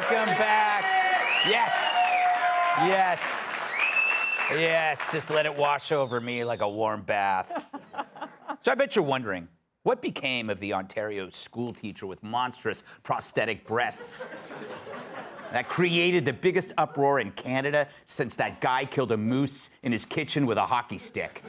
Welcome back. Yes. Yes. Yes. Just let it wash over me like a warm bath. So I bet you're wondering, what became of the Ontario school teacher with monstrous prosthetic breasts that created the biggest uproar in Canada since that guy killed a moose in his kitchen with a hockey stick?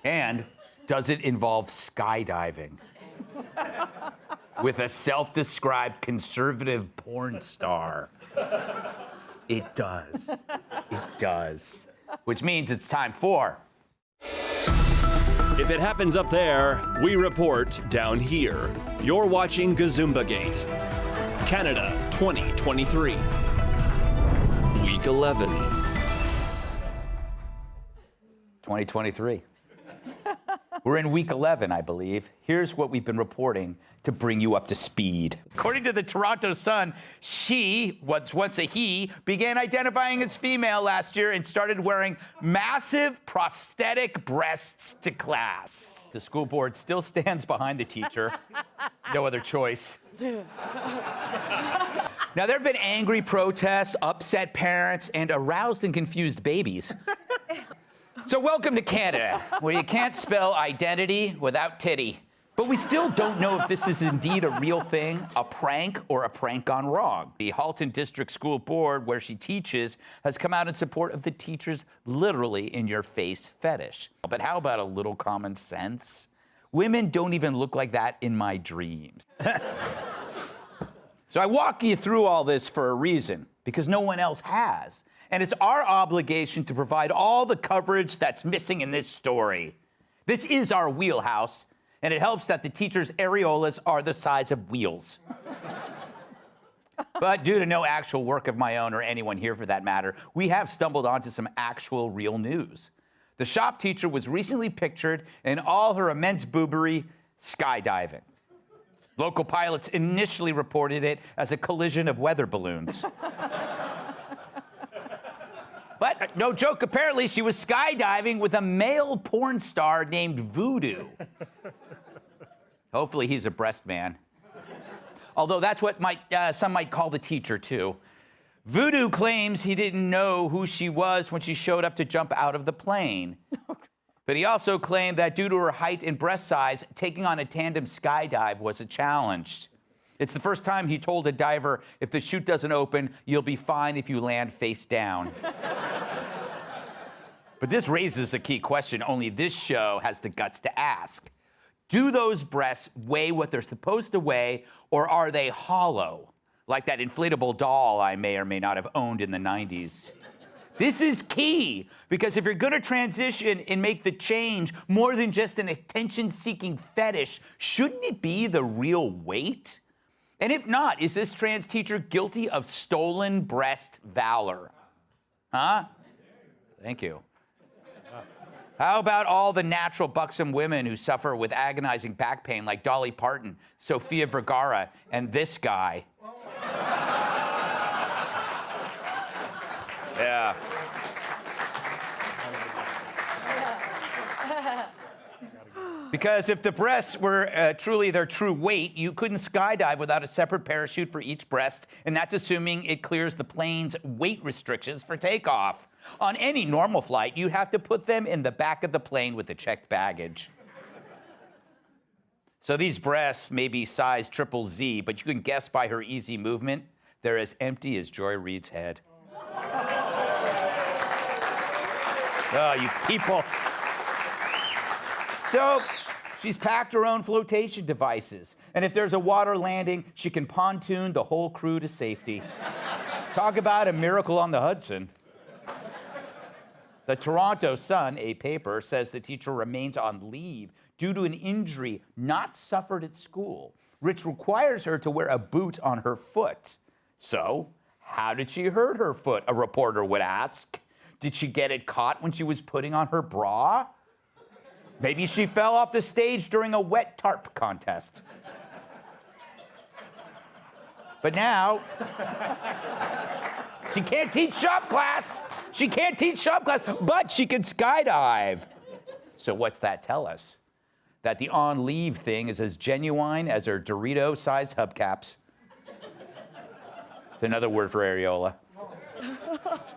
And does it involve skydiving with a self-described conservative porn star? It does. It does. Which means it's time for... If it happens up there, we report down here. You're watching Gazumbagate. Canada 2023. Week 11. 2023. We're in week 11, I believe. Here's what we've been reporting to bring you up to speed. According to the Toronto Sun, she, what's once a he, began identifying as female last year and started wearing massive prosthetic breasts to class. The school board still stands behind the teacher. No other choice. Now, there have been angry protests, upset parents, and aroused and confused babies. So welcome to Canada, where you can't spell identity without titty. But we still don't know if this is indeed a real thing, a prank, or a prank gone wrong. The Halton District School Board, where she teaches, has come out in support of the teacher's literally in-your-face fetish. But how about a little common sense? Women don't even look like that in my dreams. So I walk you through all this for a reason, because no one else has. And it's our obligation to provide all the coverage that's missing in this story. This is our wheelhouse, and it helps that the teacher's areolas are the size of wheels. But due to no actual work of my own, or anyone here for that matter, we have stumbled onto some actual real news. The shop teacher was recently pictured in all her immense boobery skydiving. Local pilots initially reported it as a collision of weather balloons. But no joke, apparently she was skydiving with a male porn star named Voodoo. Hopefully he's a breast man. Although that's what some might call the teacher too. Voodoo claims he didn't know who she was when she showed up to jump out of the plane. But he also claimed that due to her height and breast size, taking on a tandem skydive was a challenge. It's the first time he told a diver, if the chute doesn't open, you'll be fine if you land face down. But this raises a key question only this show has the guts to ask. Do those breasts weigh what they're supposed to weigh, or are they hollow? Like that inflatable doll I may or may not have owned in the 90s. This is key, because if you're gonna transition and make the change more than just an attention-seeking fetish, shouldn't it be the real weight? And if not, is this trans teacher guilty of stolen breast valor? Huh? Thank you. How about all the natural buxom women who suffer with agonizing back pain like Dolly Parton, Sofia Vergara, and this guy? Yeah. Because if the breasts were truly their true weight, you couldn't skydive without a separate parachute for each breast, and that's assuming it clears the plane's weight restrictions for takeoff. On any normal flight, you'd have to put them in the back of the plane with the checked baggage. So these breasts may be size triple Z, but you can guess by her easy movement, they're as empty as Joy Reid's head. Oh, you people. So she's packed her own flotation devices. And if there's a water landing, she can pontoon the whole crew to safety. Talk about a miracle on the Hudson. The Toronto Sun, a paper, says the teacher remains on leave due to an injury not suffered at school, which requires her to wear a boot on her foot. So, how did she hurt her foot, a reporter would ask. Did she get it caught when she was putting on her bra? Maybe she fell off the stage during a wet tarp contest. But now, she can't teach shop class. She can't teach shop class, but she can skydive. So what's that tell us? That the on-leave thing is as genuine as her Dorito-sized hubcaps. another word for areola.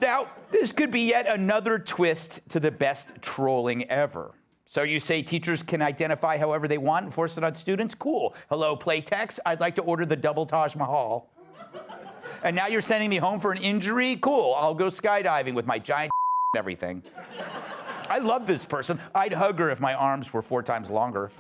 Now, this could be yet another twist to the best trolling ever. So you say teachers can identify however they want and force it on students? Cool. Hello, Playtex. I'd like to order the double Taj Mahal. And now you're sending me home for an injury? Cool. I'll go skydiving with my giant and everything. I love this person. I'd hug her if my arms were 4 times longer.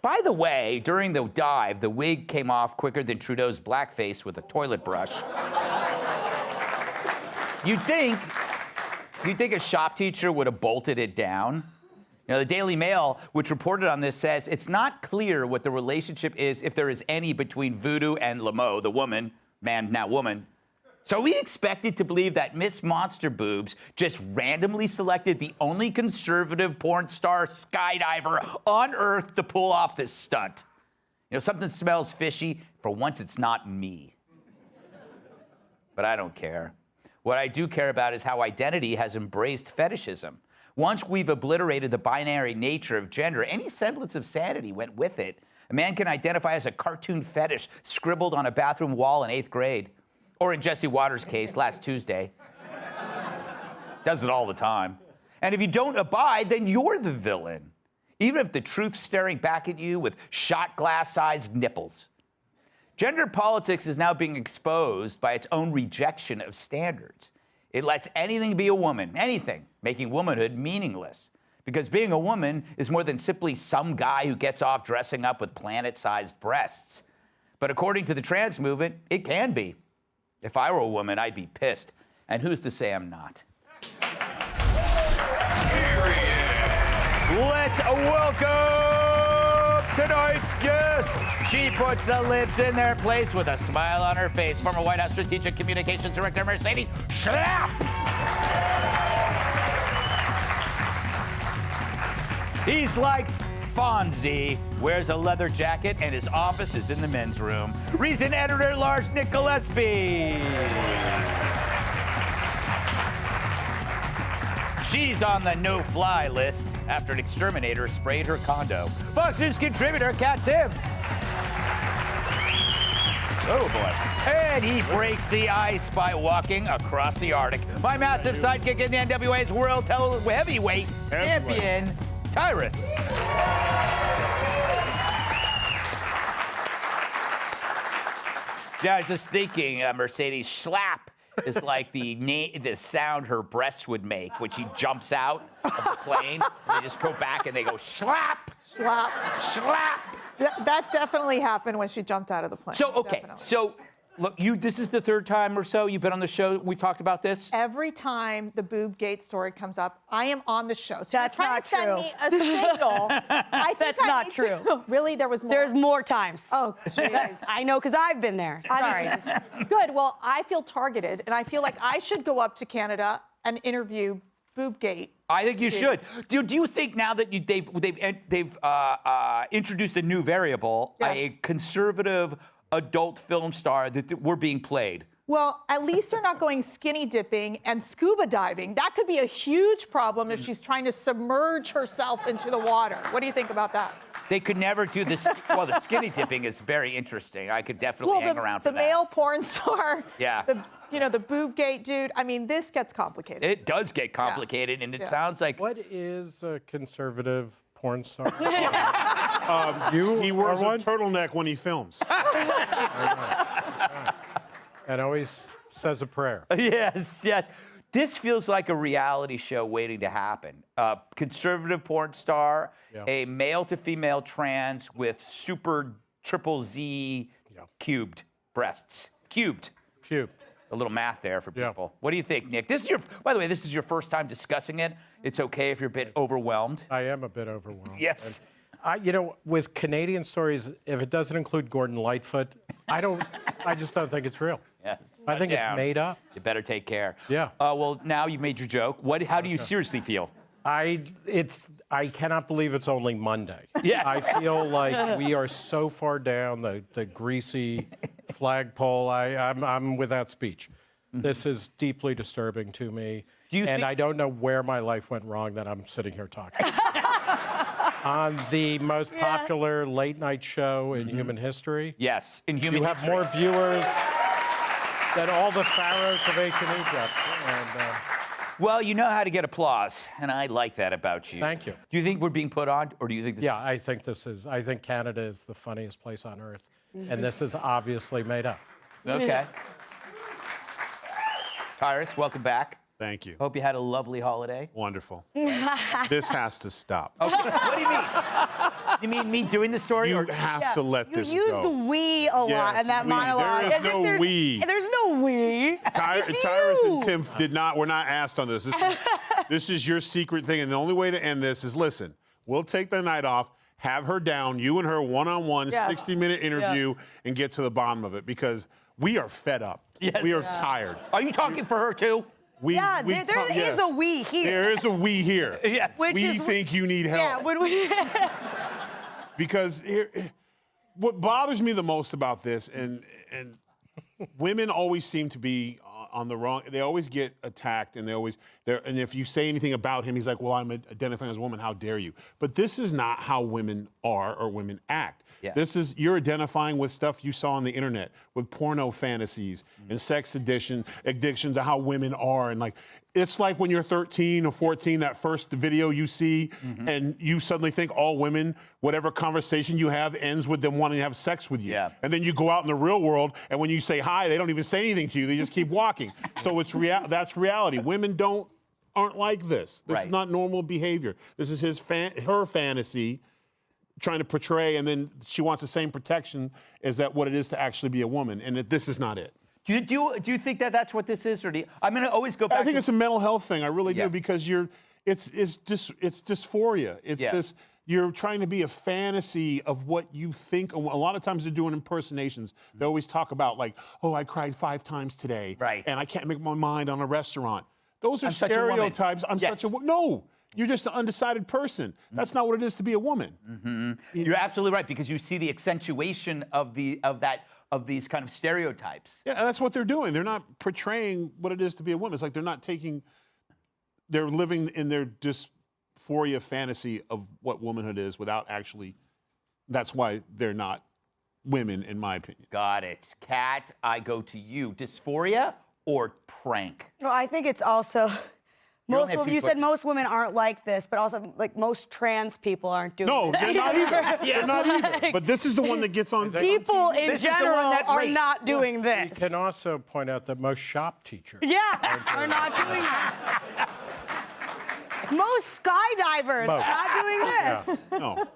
By the way, during the dive, the wig came off quicker than Trudeau's blackface with a toilet brush. You'd think a shop teacher would have bolted it down. You know, the Daily Mail, which reported on this, says it's not clear what the relationship is, if there is any, between Voodoo and Lamo, the woman, man, now woman. So we expected to believe that Miss Monster Boobs just randomly selected the only conservative porn star skydiver on Earth to pull off this stunt. You know, something smells fishy. For once, it's not me. But I don't care. What I do care about is how identity has embraced fetishism. Once we've obliterated the binary nature of gender, any semblance of sanity went with it. A man can identify as a cartoon fetish scribbled on a bathroom wall in 8th grade. Or in Jesse Waters' case, last Tuesday. Does it all the time. And if you don't abide, then you're the villain. Even if the truth's staring back at you with shot glass-sized nipples. Gender politics is now being exposed by its own rejection of standards. It lets anything be a woman, anything, making womanhood meaningless. Because being a woman is more than simply some guy who gets off dressing up with planet-sized breasts. But according to the trans movement, it can be. If I were a woman, I'd be pissed. And who's to say I'm not? Let's welcome tonight's guest. She puts the lips in their place with a smile on her face. Former White House Strategic Communications Director Mercedes Schlapp. He's like Fonzie, wears a leather jacket, and his office is in the men's room. Recent editor-at-large Nick Gillespie. She's on the no-fly list after an exterminator sprayed her condo. Fox News contributor Kat Timm. Oh, boy. And he breaks the ice by walking across the Arctic. My massive sidekick in the NWA's World Heavyweight Champion, Tyrus. Yeah, I was just thinking, Mercedes Schlapp is like the sound her breasts would make when she jumps out of the plane. And they just go back and they go Schlapp, Schlapp. Schlapp. That definitely happened when she jumped out of the plane. So, okay, Definitely. so look, this is the 3rd time or so you've been on the show. We've talked about this. Every time the boob gate story comes up, I am on the show. So That's you're trying not to send true. me a signal. I think That's I not need true. to- Really? There was more? There's more times. Oh, jeez. I know because I've been there. Sorry. Good. Well, I feel targeted, and I feel like I should go up to Canada and interview Boobgate. I think you should. Do you think now that they've introduced a new variable, Yes. a conservative adult film star that we're being played? Well, at least they're not going skinny dipping and scuba diving. That could be a huge problem if she's trying to submerge herself into the water. What do you think about that? They could never do this. Well, the skinny dipping is very interesting. I could definitely hang around for the that. male porn star. Yeah. The Boobgate dude. I mean, this gets complicated. It does get complicated, and it sounds like What is a conservative porn star? He wears a one? turtleneck when he films. And always says a prayer. yes. This feels like a reality show waiting to happen. A conservative porn star, a male to female trans with super triple Z cubed breasts. Cubed. Cute. A little math there for Yeah. people. What do you think, Nick? By the way, this is your first time discussing it. It's okay if you're a bit overwhelmed. I am a bit overwhelmed. Yes. With Canadian stories, if it doesn't include Gordon Lightfoot, I just don't think it's real. Yes. I think it's made up. You better take care. Yeah. Well, now you've made your joke. How do you seriously feel? I cannot believe it's only Monday. Yes. I feel like we are so far down the greasy flagpole. I'm without speech. This is deeply disturbing to me. Do you and think- I don't know where my life went wrong that I'm sitting here talking. on the most popular late-night show in human history. Yes, in human You have history. more viewers than all the pharaohs of ancient Egypt. And, Well, you know how to get applause, and I like that about you. Thank you. Do you think we're being put on, or do you think this yeah, I think Canada is the funniest place on earth, and this is obviously made up. Okay. Tyrus, welcome back. Thank you. Hope you had a lovely holiday. Wonderful. This has to stop. Okay, what do you mean? You mean me doing the story? You or have to let this You go. used we a lot Yes, in that we. monologue. There is as if no there's, we. There's no we. It's Tyrus you. and Tim were not asked on this. This is your secret thing, and the only way to end this is listen. We'll take the night off, have her down, you and her one-on-one, Yes. 60-minute interview, and get to the bottom of it because we are fed up. Yes. We are tired. Are you talking for her too? Yeah, there is a we here. There is a we here. Yes. Which We is- think you need help. Yeah, when we. Because what bothers me the most about this, and women always seem to be on the wrong. They always get attacked, and and if you say anything about him, he's like, "Well, I'm identifying as a woman. How dare you?" But this is not how women are or women act. Yeah. You're identifying with stuff you saw on the internet, with porno fantasies and sex addiction to how women are, and it's like when you're 13 or 14, that first video you see, and you suddenly think all women, whatever conversation you have, ends with them wanting to have sex with you. Yeah. And then you go out in the real world, and when you say hi, they don't even say anything to you. They just keep walking. So that's reality. Women aren't like this. This Right. is not normal behavior. This is her fantasy trying to portray, and then she wants the same protection as what it is to actually be a woman, and this is not it. Do you think that that's what this is, or I'm going to always go back? I think it's a mental health thing. I really Yeah. do, because it's dysphoria. It's Yeah. this. You're trying to be a fantasy of what you think. A lot of times they're doing impersonations. They always talk about oh, I cried 5 times today, Right. and I can't make my mind on a restaurant. Those are I'm such a woman. stereotypes. I'm Yes. such a no. You're just an undecided person. That's not what it is to be a woman. You're absolutely right, because you see the accentuation of these kind of stereotypes. Yeah, and that's what they're doing. They're not portraying what it is to be a woman. It's like they're living in their dysphoria fantasy of what womanhood is without actually, that's why they're not women, in my opinion. Got it. Kat, I go to you. Dysphoria or prank? Well, I think it's also. only have two You said choices. most women aren't like this, but also most trans people aren't doing No, this. they're not either. They're not either. But this is the one that gets on. People in This is the one general that are rates. not doing this. You can also point out that most shop teachers. Yeah, are not doing that. Most skydivers Most. are not doing this. No.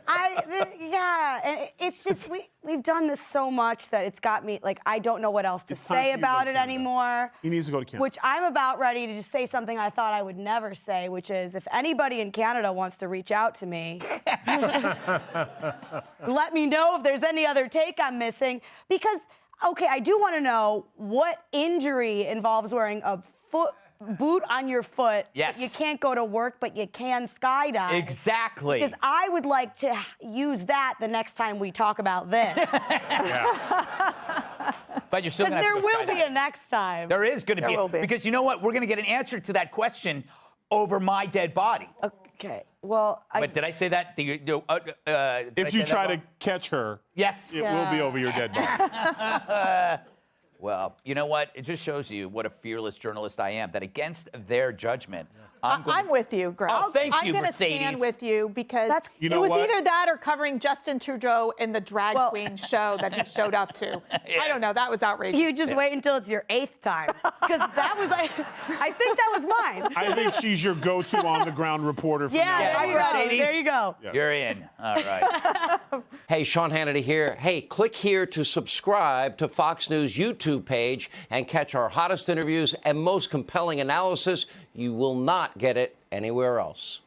And it's just we've done this so much that it's got me I don't know what else to It's time for say you to go about to it Canada. anymore. He needs to go to Canada. Which I'm about ready to just say something I thought I would never say, which is if anybody in Canada wants to reach out to me, let me know if there's any other take I'm missing. Because, okay, I do want to know what injury involves wearing a boot on your foot. Yes. You can't go to work, but you can skydive. Exactly. Because I would like to use that the next time we talk about this. But you're still Because going to there have to go will be skydiving. a next time. There is going to There will be. Because you know what? We're going to get an answer to that question over my dead body. Okay. Well, But did I say that? Did I If say you that try wrong? to catch her, Yes. it will be over your dead body. Well, you know what? It just shows you what a fearless journalist I am, that against their judgment, I'm with you, Greg. Oh, thank you, I'm going to Mercedes. stand with you because You it know was what? either that or covering Justin Trudeau in the drag Well- queen show that he showed up to. I don't know. That was outrageous. you just wait until it's your 8th time. Because that was, I think that was mine. I think she's your go-to on-the-ground reporter. From now Yeah, on. there you go. Mercedes. There you go. You're in. All right. Hey, Sean Hannity here. Hey, click here to subscribe to Fox News YouTube page and catch our hottest interviews and most compelling analysis. You will not get it anywhere else.